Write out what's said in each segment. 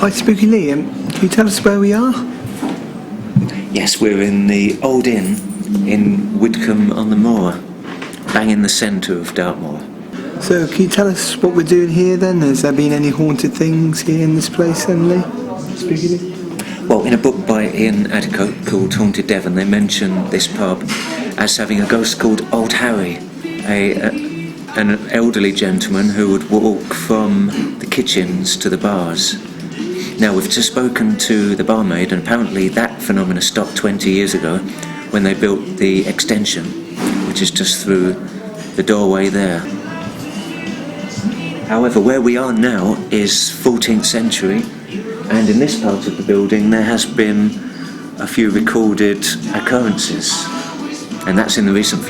Hi, Spooky Lee. Can you tell us where we are? Yes, we're in the Old Inn in Widcombe-on-the-Moor, bang in the centre of Dartmoor. So, can you tell us what we're doing here then? Has there been any haunted things here in this place then, Lee? Spooky Lee? Well, in a book by Ian Adcoat called Haunted Devon, they mention this pub as having a ghost called Old Harry, an elderly gentleman who would walk from the kitchens to the bars. Now, we've just spoken to the barmaid, and apparently that phenomena stopped 20 years ago when they built the extension, which is just through the doorway there. However, where we are now is 14th century, and in this part of the building there has been a few recorded occurrences, and that's in the recent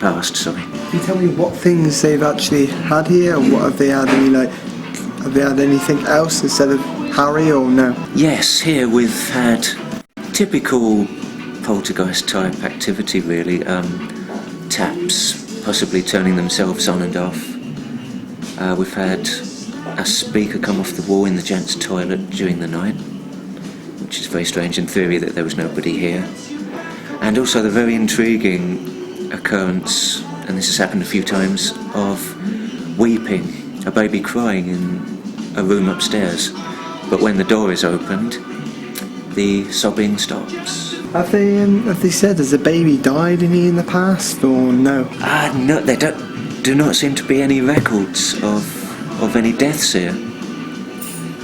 past. Can you tell me what things they've actually had here, or what have they had? Have they had anything else instead of Harry, or no? Yes, here we've had typical poltergeist type activity really, taps possibly turning themselves on and off. We've had a speaker come off the wall in the gents' toilet during the night, which is very strange in theory that there was nobody here. And also the very intriguing occurrence, and this has happened a few times, of weeping, a baby crying in a room upstairs, but when the door is opened, the sobbing stops. Have they said has the baby died in here in the past, or no? No, there do not seem to be any records of any deaths here.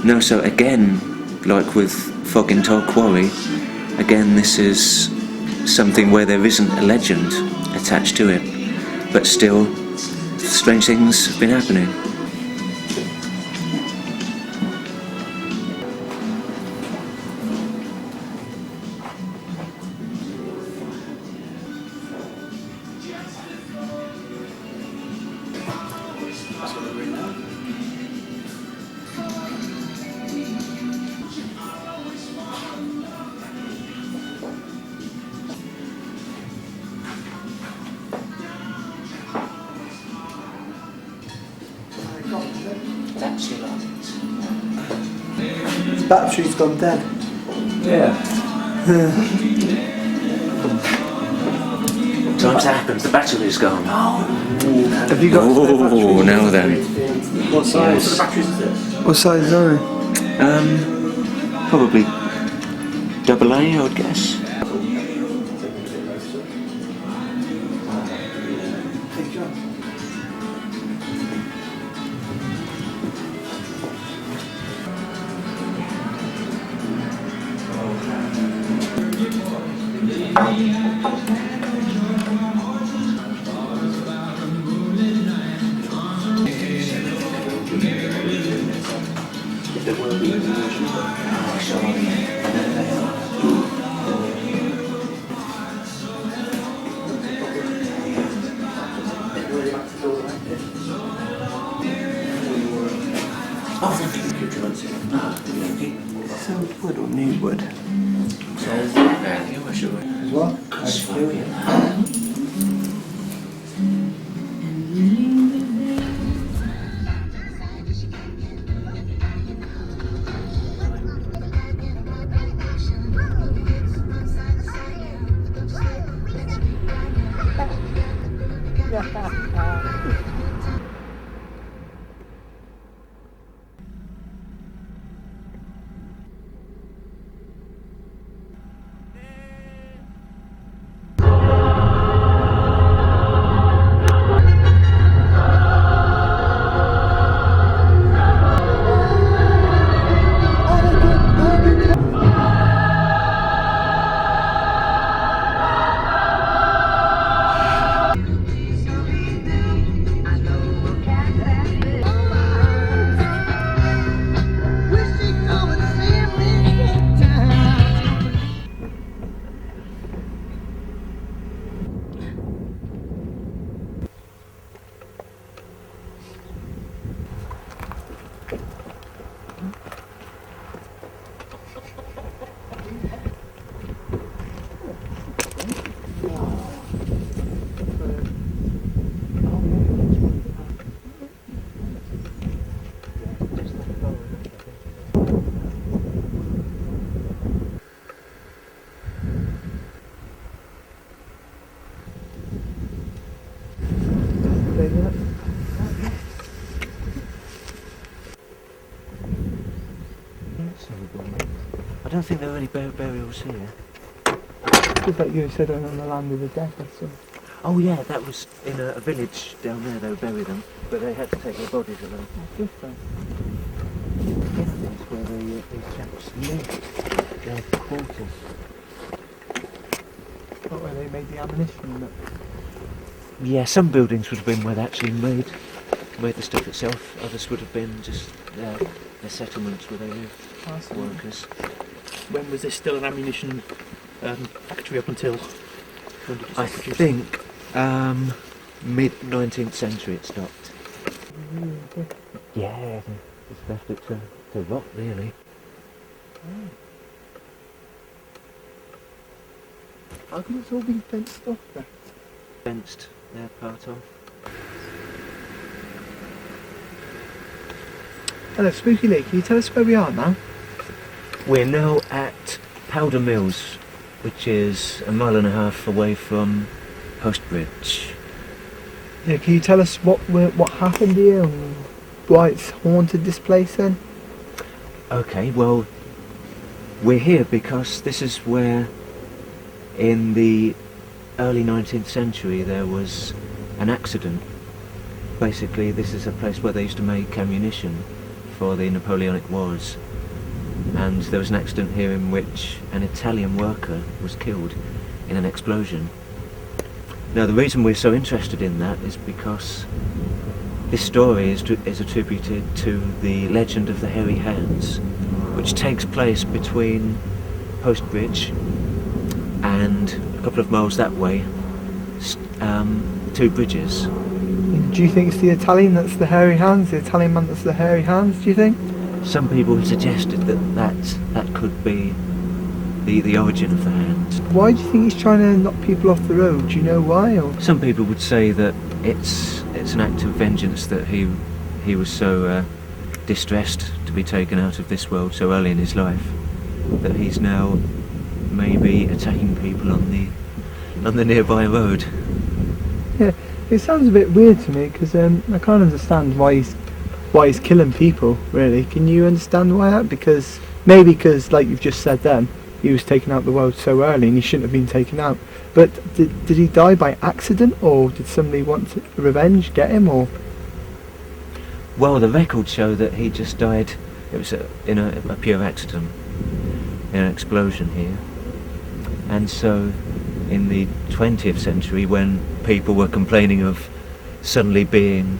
No, so again, like with Fog in Toll Quarry, again this is something where there isn't a legend attached to it, but still strange things have been happening. His battery's gone dead. Yeah. Times happens, the battery's gone. Have you got Oh, now then. what size? What size are they? Probably AA, I would guess. So wood or new wood? As well? isn't it? I don't think there are any burials here. Just like you said, on the land of the dead. That's all. Oh yeah, that was in a village down there. They would bury them, but they had to take their bodies along. That's different. That's where these chaps lived. Their quarters. Not where they made the ammunition. Yeah, some buildings would have been where they actually made the stuff itself. Others would have been just their settlements where they lived. Workers. When was this still an ammunition factory up until? When did it I start producing? think mid 19th century it stopped. Yeah, just left it to rot really. How can it's all been fenced off then? Fenced, they're part of. Hello, Spooky Lee, can you tell us where we are now? We're now at Powder Mills, which is a mile and a half away from Post Bridge. Yeah, can you tell us what happened here and why it's haunted this place then? Okay, well, we're here because this is where in the early 19th century there was an accident. Basically, this is a place where they used to make ammunition for the Napoleonic Wars. And there was an accident here in which an Italian worker was killed in an explosion. Now the reason we're so interested in that is because this story is attributed to the legend of the hairy hands, which takes place between Post Bridge and a couple of miles that way, two bridges. Do you think it's the Italian that's the hairy hands, the Italian man that's the hairy hands, do you think? Some people have suggested that could be the origin of the hands. Why do you think he's trying to knock people off the road? Do you know why? Or? Some people would say that it's an act of vengeance, that he was so distressed to be taken out of this world so early in his life that he's now maybe attacking people on the nearby road. Yeah, it sounds a bit weird to me because I can't understand why he's killing people. Really, can you understand why that? Because maybe because, like you've just said, then he was taken out of the world so early and he shouldn't have been taken out. But did he die by accident, or did somebody want revenge, get him, or? Well, the records show that he just died. It was in a pure accident, in an explosion here. And so, in the 20th century, when people were complaining of suddenly being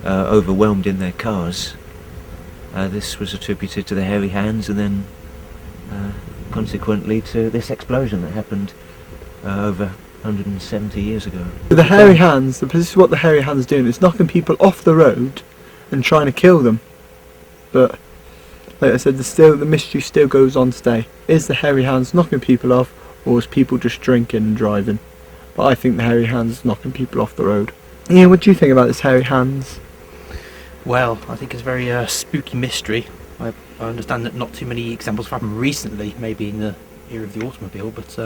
overwhelmed in their cars, this was attributed to the hairy hands, and then consequently to this explosion that happened over 170 years ago. The hairy hands, this is what the hairy hands doing, it's knocking people off the road and trying to kill them. But like I said, the mystery still goes on today. Is the hairy hands knocking people off, or is people just drinking and driving? But I think the hairy hands is knocking people off the road. Ian, what do you think about this hairy hands? Well, I think it's a very spooky mystery. I understand that not too many examples have happened recently, maybe in the era of the automobile, but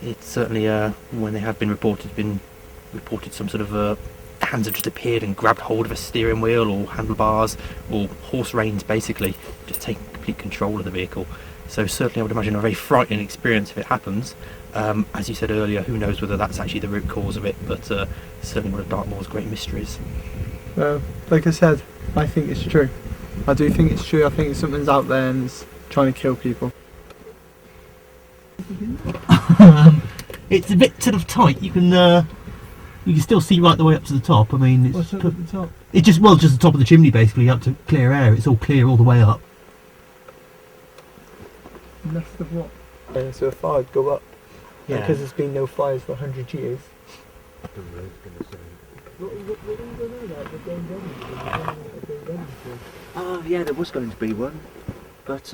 it's certainly, when they have been reported some sort of hands have just appeared and grabbed hold of a steering wheel or handlebars or horse reins, basically, just taking complete control of the vehicle. So certainly I would imagine a very frightening experience if it happens. As you said earlier, who knows whether that's actually the root cause of it, but certainly one of Dartmoor's great mysteries. Like I said, I think it's true. I do think it's true. I think something's out there and it's trying to kill people. It's a bit sort of tight. You can still see right the way up to the top. I mean, it's What's up at the top? It's just the top of the chimney, basically, up to clear air. It's all clear all the way up. Nest of what? So a fire would go up. Yeah. Because there's been no fires for 100 years. Oh yeah, there was going to be one, but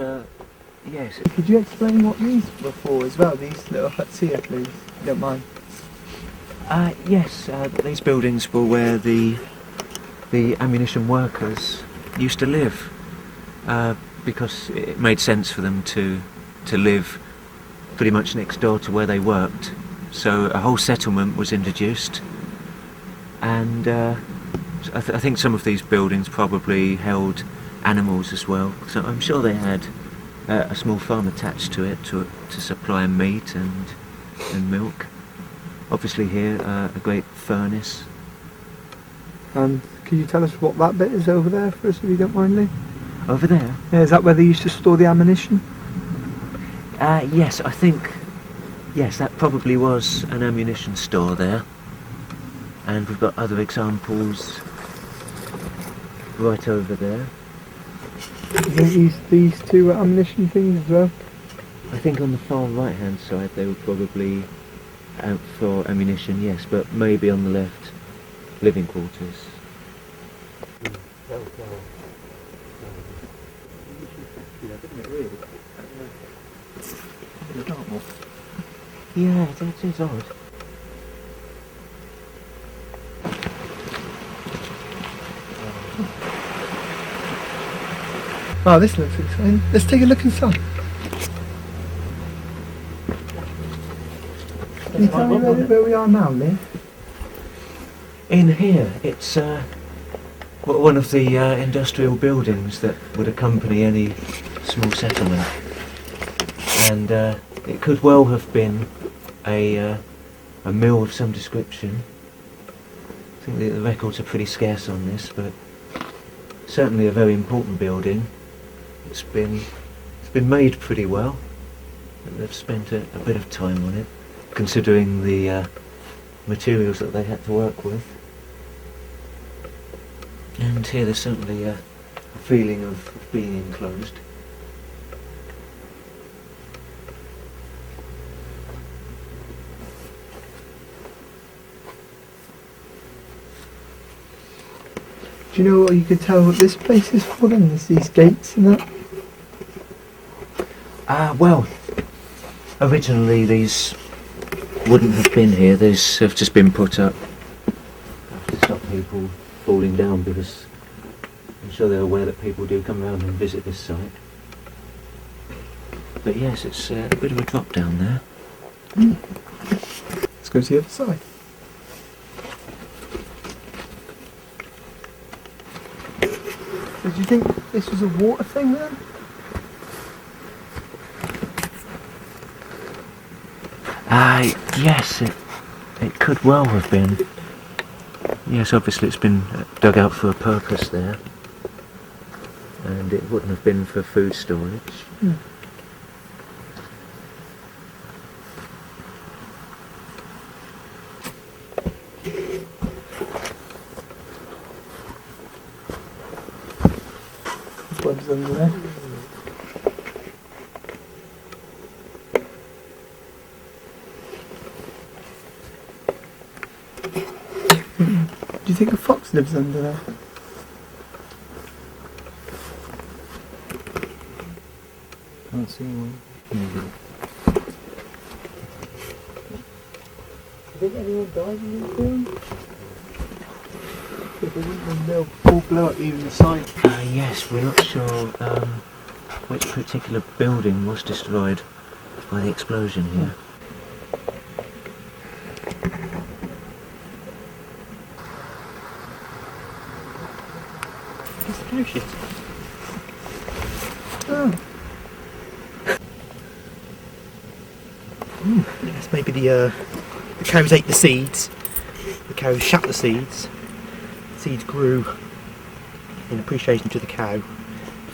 yes. Could you explain what these were for as well? These little huts here, please, if you don't mind. Yes, these buildings were where the ammunition workers used to live, because it made sense for them to live pretty much next door to where they worked. So a whole settlement was introduced, and I think some of these buildings probably held animals as well. So I'm sure they had a small farm attached to it to supply meat and milk. Obviously here a great furnace. And can you tell us what that bit is over there for us, if you don't mind, Lee? Over there? Yeah, is that where they used to store the ammunition? Yes, I think, yes, that probably was an ammunition store there. And we've got other examples right over there. Do you think these two were ammunition things as well? I think on the far right hand side they were probably out for ammunition, yes, but maybe on the left, living quarters. Yeah, that is odd. Oh, this looks exciting. Let's take a look inside. Can you tell me where we are now, Lee? In here, it's one of the industrial buildings that would accompany any small settlement, and it could well have been a mill of some description. I think the records are pretty scarce on this, but certainly a very important building. It's been made pretty well. They've spent a bit of time on it, considering the materials that they had to work with. And here there's certainly a feeling of being enclosed. Do you know what you could tell what this place is for then? There's these gates and that? Well, originally these wouldn't have been here. These have just been put up to stop people falling down, because I'm sure they're aware that people do come around and visit this site. But yes, it's a bit of a drop down there. Let's go to the other side. So do you think this was a water thing then? Yes, it could well have been. Yes, obviously it's been dug out for a purpose there, and it wouldn't have been for food storage. What's under there? Do you think a fox lives under there? Can't see one. Maybe. Do you think anyone died in this room? If they wouldn't have they'll all blow up even the side. Yes, we're not sure which particular building was destroyed by the explosion here. It's the cow shit. Oh. Yes, maybe the cows ate the seeds. The cows shat the seeds. The seeds grew in appreciation to the cow,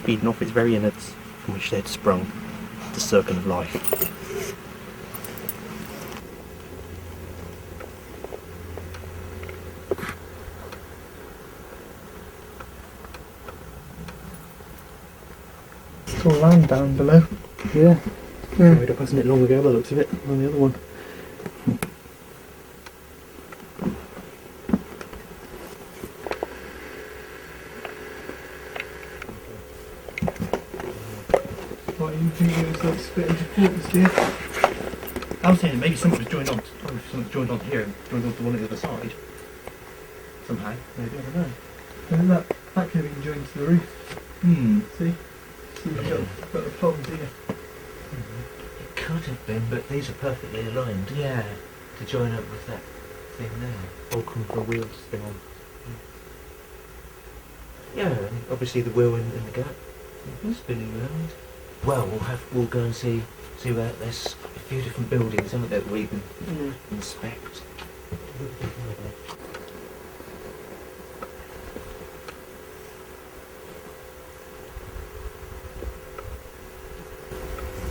feeding off its very innards from which they had sprung, the circle of life. It's all land down below. Yeah. Yeah. Made up, hasn't it, long ago, by the looks of it, on the other one. What, you think it was like split into quarters here? I was saying maybe something was joined on. Something joined on here and joined on to one on the other side. Somehow, maybe, I don't know. And that could have been joined to the roof. See? So you've got the poles here. It could have been, but these are perfectly aligned Yeah. to join up with that thing there. Fulcrum for a wheel to spin on. Yeah, and obviously the wheel in the gap. Spinning around. Well, we'll go and see where there's a few different buildings, haven't there, that we can inspect.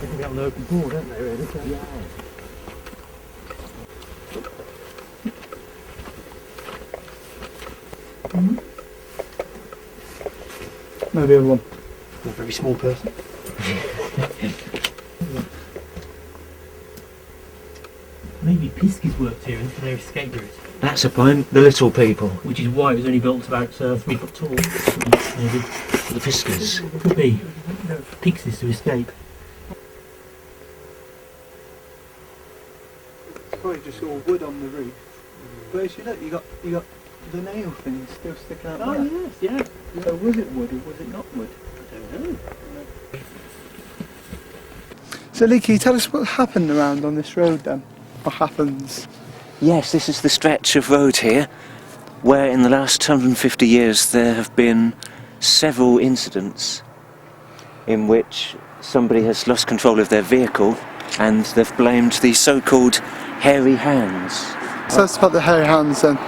They can be on the open board, don't they, really? Yeah. No, the other one. A very small person. Maybe Piskies worked here and their escape route. That's a point. The little people. Which is why it was only built about 3 foot tall. Maybe. The Piskies. Could be. Pixies to escape. It's probably just all wood on the roof. But as you look, you got the nail thing still sticking out there. Oh yes, yeah. So was it wood or was it not wood? I don't know. So Lee, can you tell us what happened around on this road then? What happens? Yes, this is the stretch of road here where in the last 150 years there have been several incidents in which somebody has lost control of their vehicle and they've blamed the so-called hairy hands. So that's about the hairy hands then.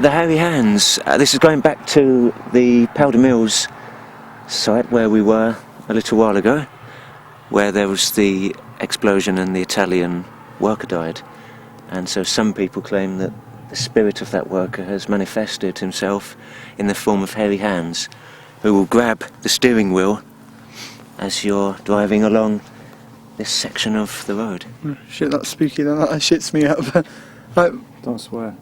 The hairy hands, this is going back to the Powder Mills site where we were a little while ago, where there was the explosion and the Italian worker died. And so some people claim that the spirit of that worker has manifested himself in the form of hairy hands, who will grab the steering wheel as you're driving along this section of the road. Shit, that's spooky then. That shits me up. Right. Don't swear.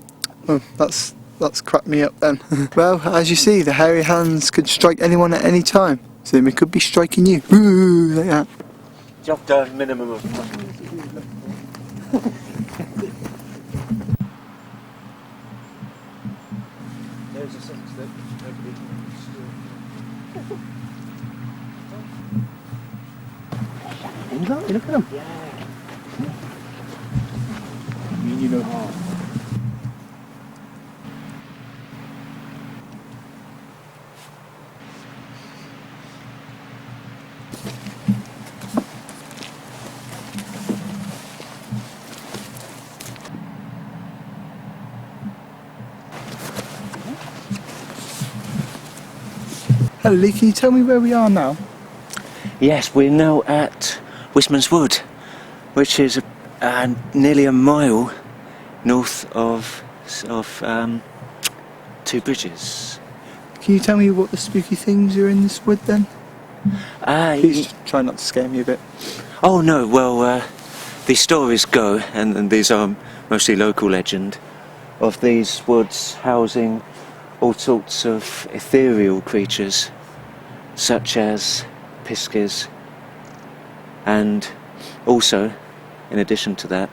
Oh, that's cracked me up then. Well, as you see, the hairy hands could strike anyone at any time. So they could be striking you. Ooh, like that. Job done, minimum of... There's a sense that nobody can Look at them. Yeah. You know how. Hello Lee, can you tell me where we are now? Yes, we're now at Wistman's Wood, which is nearly a mile north of Two Bridges. Can you tell me what the spooky things are in this wood then? Please just try not to scare me a bit. Oh no, well, the stories go, and these are mostly local legend, of these woods housing all sorts of ethereal creatures, such as piskies, and also, in addition to that,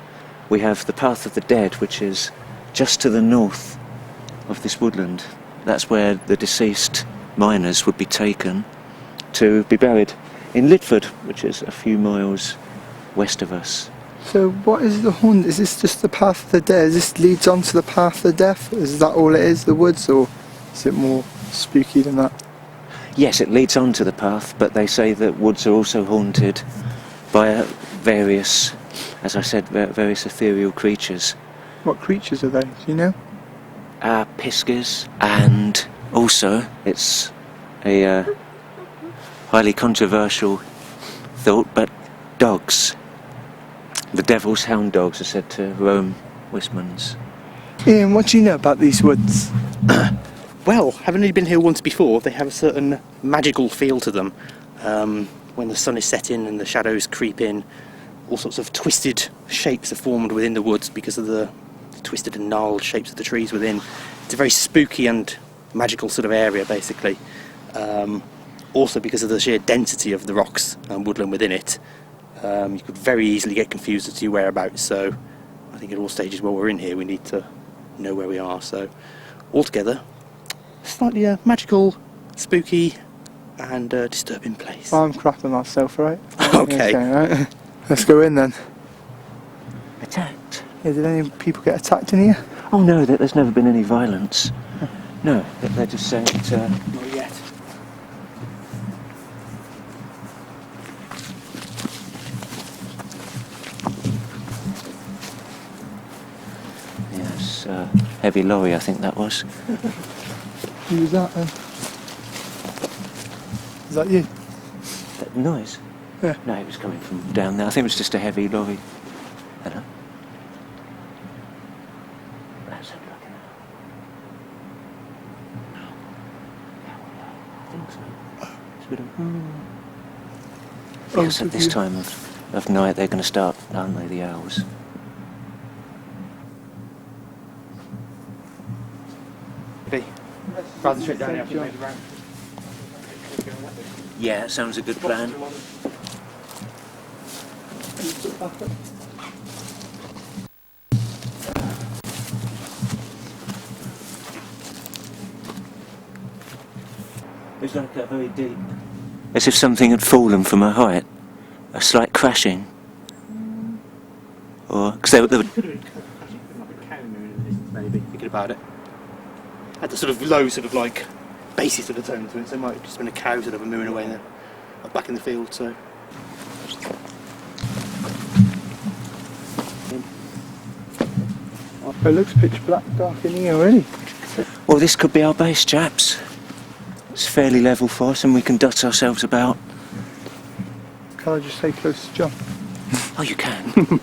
we have the Path of the Dead, which is just to the north of this woodland. That's where the deceased miners would be taken to be buried in Lidford, which is a few miles west of us. So what is the haunt? Is this just the Path of the Dead? Is this leads on to the Path of the Death? Is that all it is, the woods, or is it more spooky than that? Yes, it leads on to the path, but they say that woods are also haunted by various, as I said, various ethereal creatures. What creatures are they? Do you know? Piskies, and also it's a highly controversial thought, but dogs. The devil's hound dogs are said to roam Wistman's. Ian, what do you know about these woods? Well, having only been here once before, they have a certain magical feel to them. When the sun is setting and the shadows creep in, all sorts of twisted shapes are formed within the woods because of the twisted and gnarled shapes of the trees within. It's a very spooky and magical sort of area, basically. Also because of the sheer density of the rocks and woodland within it, you could very easily get confused as to your whereabouts. So I think at all stages while we're in here, we need to know where we are. So altogether, slightly magical, spooky, and disturbing place. I'm crapping myself, right? Okay. Right. Let's go in then. Attacked. Yeah, did any people get attacked in here? Oh no, there's never been any violence. No, they're just saying it. Not yet. Yes, heavy lorry, I think that was. Who was that then? Is that you? That noise? Yeah. No, it was coming from down there. I think it was just a heavy lorry. Hello? That's it, looking at. No. I think so. It's a bit of... Yes, at this time of night they're going to start, aren't they, the owls? Rather straight down here, maybe round. Yeah, that sounds a good plan. It's like a very deep... As if something had fallen from a height. A slight crashing. Or... Because they were... Could have been like a cow moving in the distance, maybe, thinking about it. Had the sort of low, sort of like, bassy sort of tone to it, so it might have just been a cow sort of mooing away there, back in the field, so... It looks pitch black dark in here already. Well, this could be our base, chaps. It's fairly level for us and we can dot ourselves about. Can I just stay close to John? Oh, you can.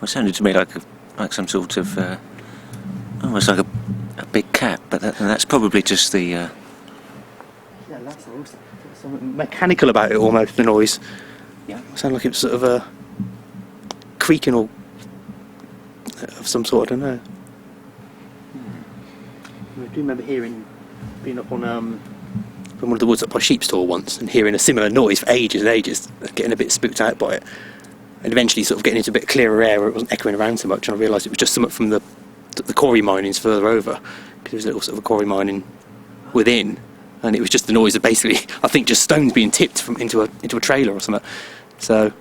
It sounded to me like some sort of almost like a big cat, but that's probably just the. Yeah, that's something mechanical about it almost, the noise. Yeah. It sounded like it was sort of a creaking or of some sort. I don't know. I do remember being up on from one of the woods up by Sheepstall once, and hearing a similar noise for ages and ages, getting a bit spooked out by it. And eventually sort of getting into a bit clearer air where it wasn't echoing around so much, and I realised it was just something from the quarry minings further over, because there was a little sort of a quarry mining within, and it was just the noise of basically, I think, just stones being tipped into a trailer or something. So,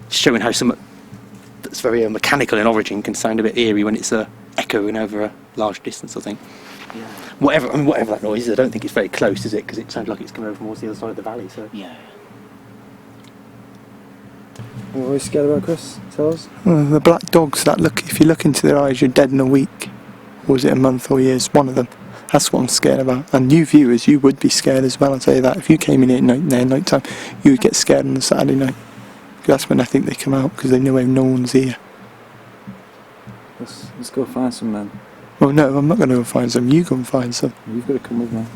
showing how something that's very mechanical in origin can sound a bit eerie when it's echoing over a large distance, I think. Yeah. Whatever that noise is, I don't think it's very close, is it? Because it sounds like it's coming over from the other side of the valley. So. Yeah. What are you scared about, Chris? Tell us. The black dogs that look, if you look into their eyes, you're dead in a week. Or was it a month or years? One of them. That's what I'm scared about. And you viewers, you would be scared as well, I'll tell you that. If you came in here at night time, you would get scared on a Saturday night. That's when I think they come out, because they know no one's here. Let's go find some men. Well, no, I'm not going to go find some. You go and find some. You've got to come with me.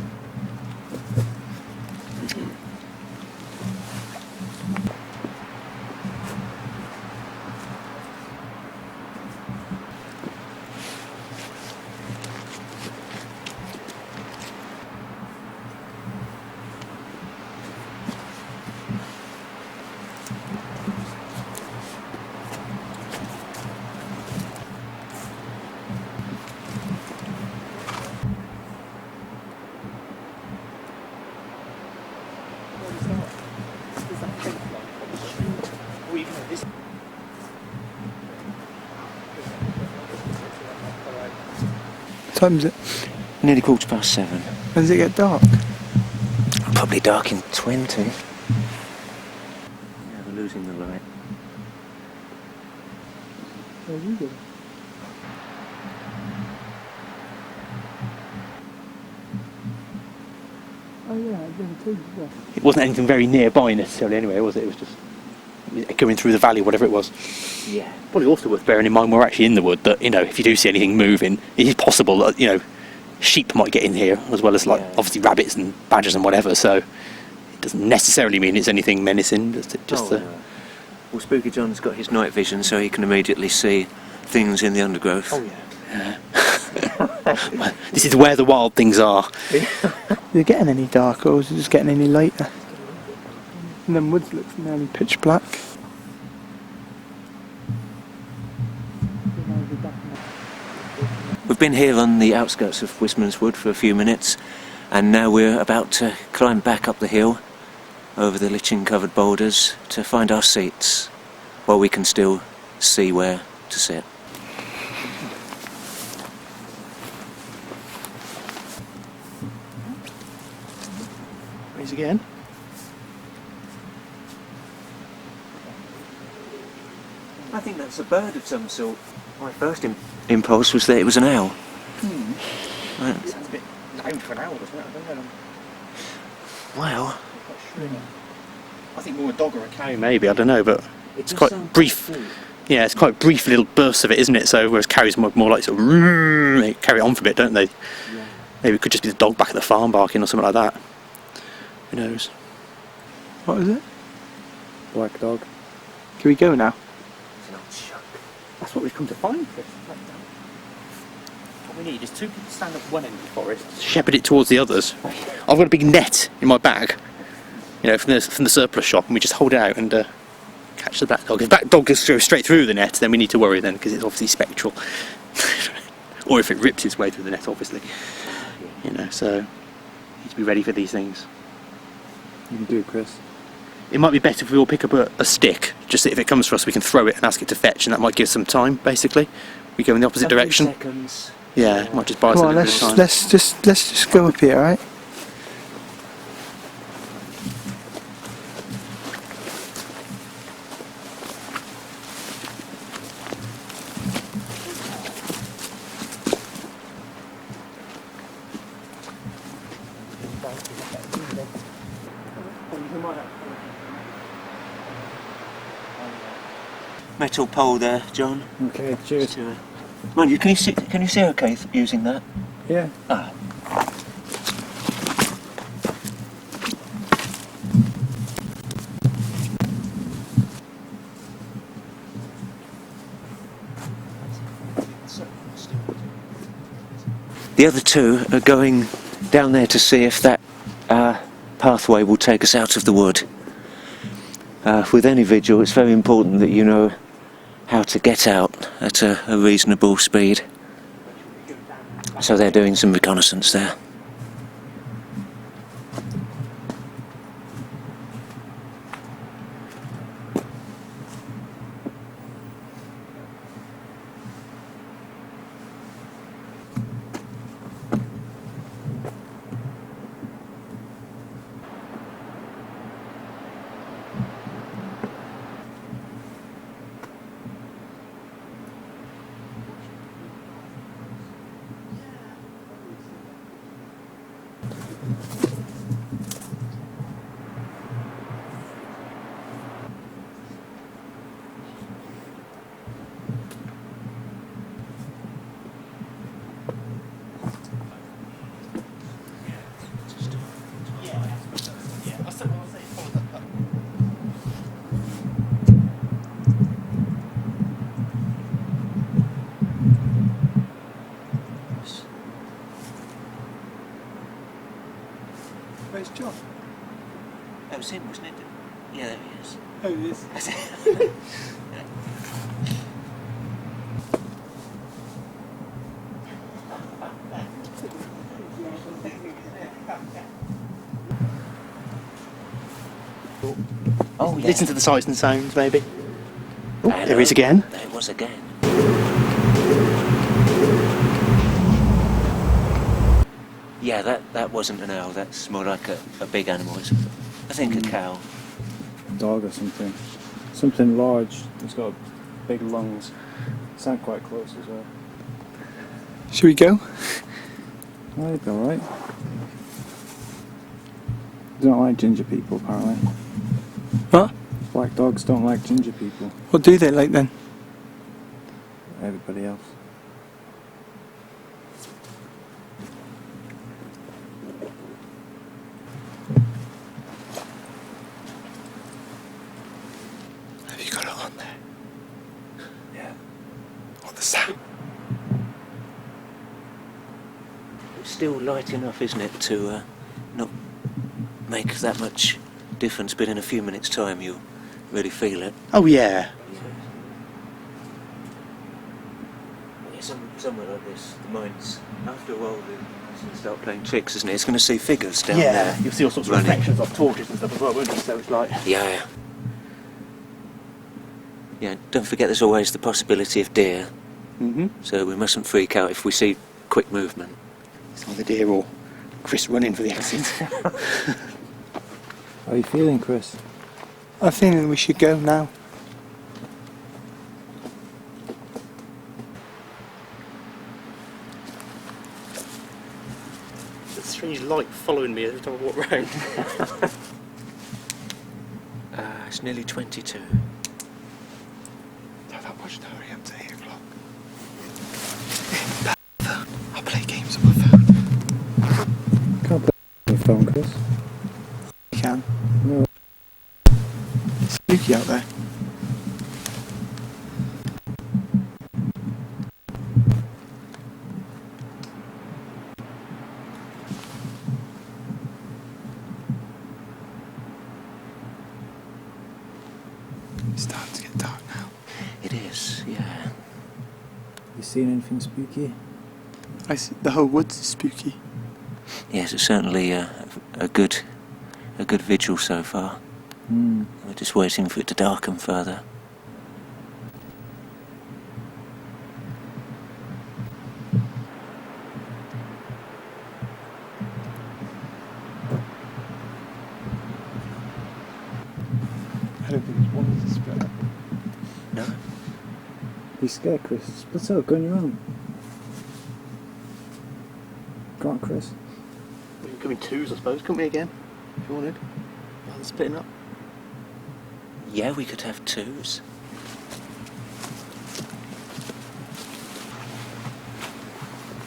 What time is it? Nearly 7:15. When does it get dark? Probably dark in 20. Yeah, we're losing the light. Where are you going? Oh yeah, I've never told you that. It wasn't anything very nearby necessarily anyway, was it? It was just echoing through the valley, whatever it was. Yeah. Probably also worth bearing in mind we're actually in the wood, that, if you do see anything moving, it is possible that, sheep might get in here, as well as, obviously rabbits and badgers and whatever, so it doesn't necessarily mean it's anything menacing, just Well, Spooky John's got his night vision, so he can immediately see things in the undergrowth. Oh yeah. This is where the wild things are. Is it getting any darker, or is it just getting any lighter? And then woods looks nearly pitch black. We've been here on the outskirts of Wisman's Wood for a few minutes, and now we're about to climb back up the hill over the lichen-covered boulders to find our seats, while we can still see where to sit. Raise again. I think that's a bird of some sort. My first impulse was that it was an owl. Right. Sounds a bit loud for an owl, doesn't it? I don't know. Well, I think more a dog or a cow, maybe. I don't know, but it's does quite sound brief. quite cool. Yeah, it's quite brief little bursts of it, isn't it? So whereas cows more like sort of they carry on for a bit, don't they? Yeah. Maybe it could just be the dog back at the farm barking or something like that. Who knows? What is it? Black dog. Can we go now? It's an old shuck. That's what we've come to find, Chris. What we need is two people to stand at one end of the forest, shepherd it towards the others. I've got a big net in my bag, you know, from the surplus shop, and we just hold it out and catch the black dog. If the black dog goes straight through the net, then we need to worry then, because it's obviously spectral. Or if it rips its way through the net, obviously. You know, so need to be ready for these things. You can do it, Chris. It might be better if we all pick up a stick, just that if it comes for us we can throw it and ask it to fetch, and that might give us some time, basically. We go in the opposite direction. Seconds. Yeah, it might just buy us Come a on, little bit of time. let's just go up here, alright? Metal pole there, John. Okay, cheers. Mind you, can you see okay using that? Yeah. Ah. The other two are going down there to see if that pathway will take us out of the wood. With any vigil, it's very important that you know how to get out at a reasonable speed. So they're doing some reconnaissance there. Where's John? That was him, wasn't it? Yeah, there he is. Oh, he is. That's it. Oh, yeah. Listen to the sights and sounds, maybe. Oh, Hello. there he is again. There it was again. Yeah, that wasn't an owl. That's more like a big animal. I think a cow. Dog or something. Something large. It's got big lungs. Sound quite close as well. Should we go? Oh, it'd be alright. They don't like ginger people, apparently. What? Black dogs don't like ginger people. What do they like then? Everybody else. Have you got still light enough, isn't it, to not make that much difference, but in a few minutes' time you'll really feel it. Oh yeah. Somewhere like this, the mind's, after a while, it's going to start playing tricks, isn't it? It's going to see figures down there. You'll see all sorts of running. reflections of torches and stuff as well, won't you? So it's like... Yeah. Yeah, don't forget there's always the possibility of deer. Mm-hmm. So we mustn't freak out if we see quick movement. It's either deer or Chris running for the exit. How are you feeling, Chris? I'm thinking we should go now. There's a strange light following me every time I walk round. It's nearly 22. Have that much to hurry up to 8 o'clock. I'll play games on my phone. Can't play on your phone, Chris. You can. No. It's spooky out there. It's starting to get dark now. It is, yeah. You seen anything spooky? I see, the whole woods is spooky. Yes, it's certainly a good vigil so far. We're just waiting for it to darken further. I don't think it's one to split up. No? You scared, Chris? Split up, go on your own. Go on, Chris. We can come in twos, I suppose, couldn't we, again? If you wanted. Rather than splitting up. Yeah, we could have twos.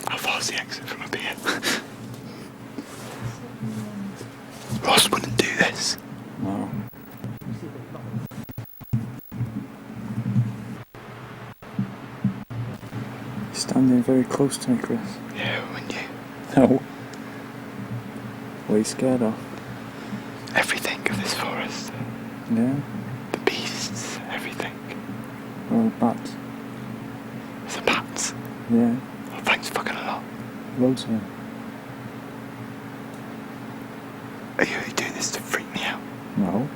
How far's the exit from up here? Ross wouldn't do this. No. You're standing very close to me, Chris. Yeah, wouldn't you? No. What are you scared of? Everything of this forest. Yeah? The beasts, everything. Well, bats. The bats. Yeah. Oh, thanks fucking a lot. Loads of them. Are you really doing this to freak me out? No.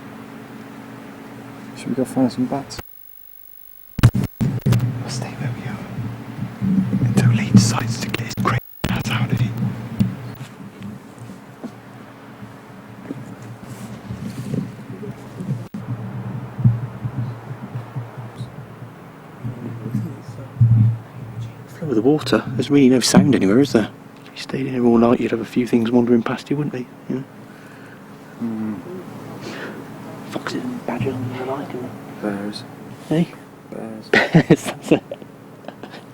Should we go find some bats? We'll stay where we are. Until Lee decides to get his crazy ass out of here. Flow of the water. There's really no sound anywhere, is there? If you stayed in here all night, you'd have a few things wandering past you, wouldn't they? You know? Foxes and badgers and the like, and Bears. hey? Bears. That's it.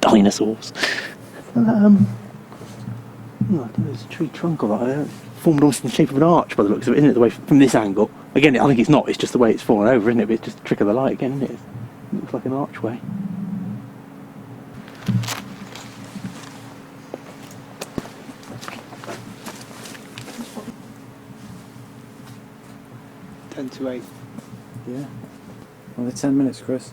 Dinosaurs. Oh, I think there's a tree trunk or that. Formed almost in the shape of an arch by the looks of it, isn't it? The way from this angle. Again, I think it's not. It's just the way it's fallen over, isn't it? But it's just a trick of the light again, isn't it? It looks like an archway. Ten to 8. Yeah. Only 10 minutes, Chris.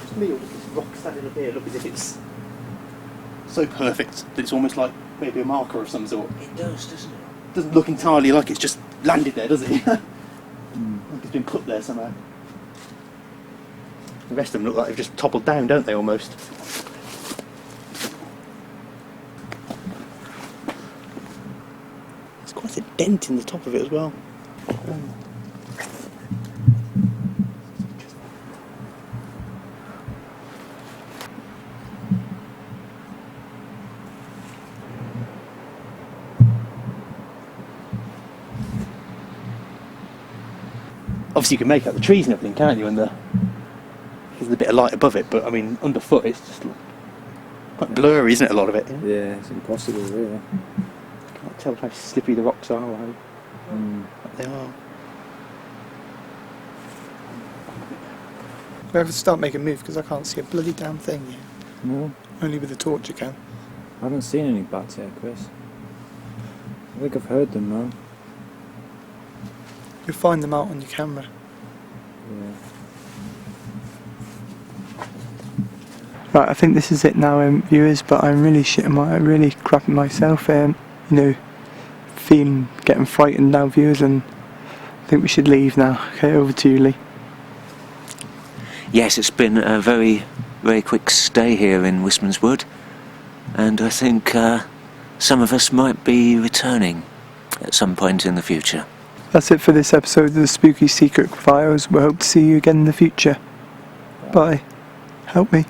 To me, all this rock standing up here look as if it's so perfect that it's almost like maybe a marker of some sort. It does, doesn't it? Doesn't look entirely like it's just landed there, does it? Like it's been put there somehow. The rest of them look like they've just toppled down, don't they, almost? There's quite a dent in the top of it as well. Obviously you can make out the trees and everything, can't you? And there's a bit of light above it, but I mean underfoot it's just quite blurry, isn't it, a lot of it? Yeah, it's impossible, really. Can't tell how slippery the rocks are or how they are. We have to start making a move because I can't see a bloody damn thing here. No. Only with the torch I can. I haven't seen any bats yet, Chris. I think I've heard them though. You'll find them out on your camera. Yeah. Right, I think this is it now, viewers, but I'm really really crapping myself, getting frightened now, viewers, and I think we should leave now. Okay, over to you, Lee. Yes, it's been a very, very quick stay here in Wistman's Wood, and I think some of us might be returning at some point in the future. That's it for this episode of the Spooky Secret Files. We hope to see you again in the future. Bye. Help me.